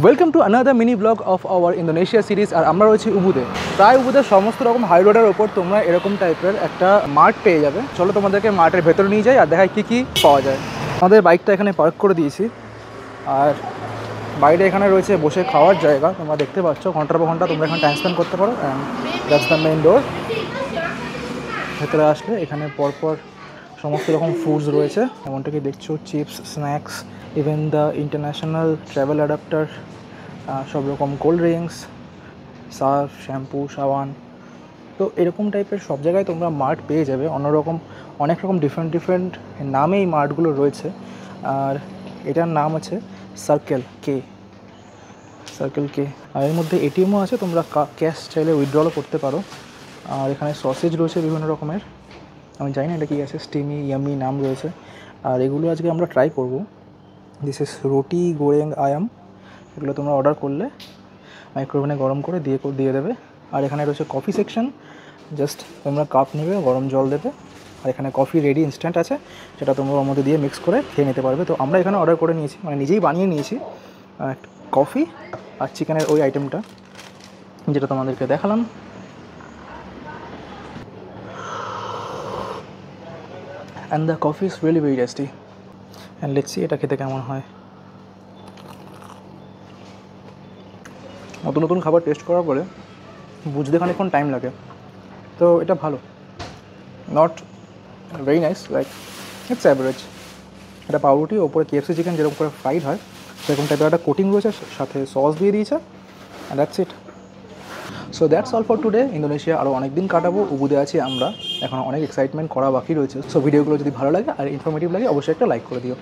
Welcome to another mini blog of our Indonesia series. আর আমরা রয়েছি উবুদে। প্রায় উবুদের সমস্ত রকম হাই রোডের ওপর তোমরা এরকম টাইপের একটা মার্ট পেয়ে যাবে। চলো তোমাদেরকে মার্টের ভেতরে নিয়ে যাই আর দেখাই কী কী পাওয়া যায়। আমাদের বাইকটা এখানে পার্ক করে দিয়েছি আর বাইরে এখানে রয়েছে বসে খাওয়ার জায়গা। তোমরা দেখতে পাচ্ছ ঘন্টার পর ঘন্টা তোমরা এখানে টাইম স্পেন্ড করতে পারো। অ্যান্ড দ্যাটস দ্য মেইন ডোর। ভেতরে আসলে এখানে পরপর সমস্ত রকম ফুডস রয়েছে, এমনটা কি দেখছো, chips, snacks, even the international travel adapter, সব রকম কোল্ড ড্রিঙ্কস, সার্ফ, শ্যাম্পু, সাবান। তো এরকম টাইপের সব জায়গায় তোমরা মার্ট পেয়ে যাবে। অনেক রকম ডিফারেন্ট নামে এই মার্টগুলো রয়েছে। আর এটার নাম আছে সার্কেল কে। আর এর মধ্যে এটিএমও আছে, তোমরা ক্যাশ চাইলে উইথড্রলও করতে পারো। আর এখানে সসেজ রয়েছে বিভিন্ন রকমের, আমি জানি না এটা কী আছে, স্টিমি ইয়ামি নাম রয়েছে। আর এগুলো আজকে আমরা ট্রাই করব। দিস ইজ রুটি গোরেং আয়াম। এগুলো তোমরা অর্ডার করলে মাইক্রোওভেনে গরম করে দিয়ে দেবে। আর এখানে রয়েছে কফি সেকশন, জাস্ট তোমরা কাপ নেবে, গরম জল দেবে, আর এখানে কফি রেডি ইনস্ট্যান্ট আছে, যেটা তোমরা ওর মধ্যে দিয়ে মিক্স করে খেয়ে নিতে পারবে। তো আমরা এখানে অর্ডার করে নিয়েছি, মানে নিজেই বানিয়ে নিয়েছি কফি আর চিকেনের ওই আইটেমটা যেটা তোমাদেরকে দেখালাম। And the coffee is really very tasty. And let's see এটা খেতে কেমন হয়। নতুন নতুন খাবার টেস্ট করার পরে বুঝতে খানিকক্ষণ টাইম লাগে, তো এটা ভালো, not very nice, like it's average. এটা পাউরুটি, ওপরে কেএফসি চিকেন যেরকম করে ফ্রাইড হয় সেরকম টাইপের একটা কোটিং রয়েছে, সাথে সস দিয়ে দিয়েছে, and that's it. So that's all for today. Indonesia আরও অনেক দিন কাটাবো, উবুদে আছি আমরা, এখন অনেক এক্সাইটমেন্ট করা বাকি রয়েছে। সো ভিডিওগুলো যদি ভালো লাগে আর ইনফরমেটিভ লাগে অবশ্যই একটা লাইক করে দিও।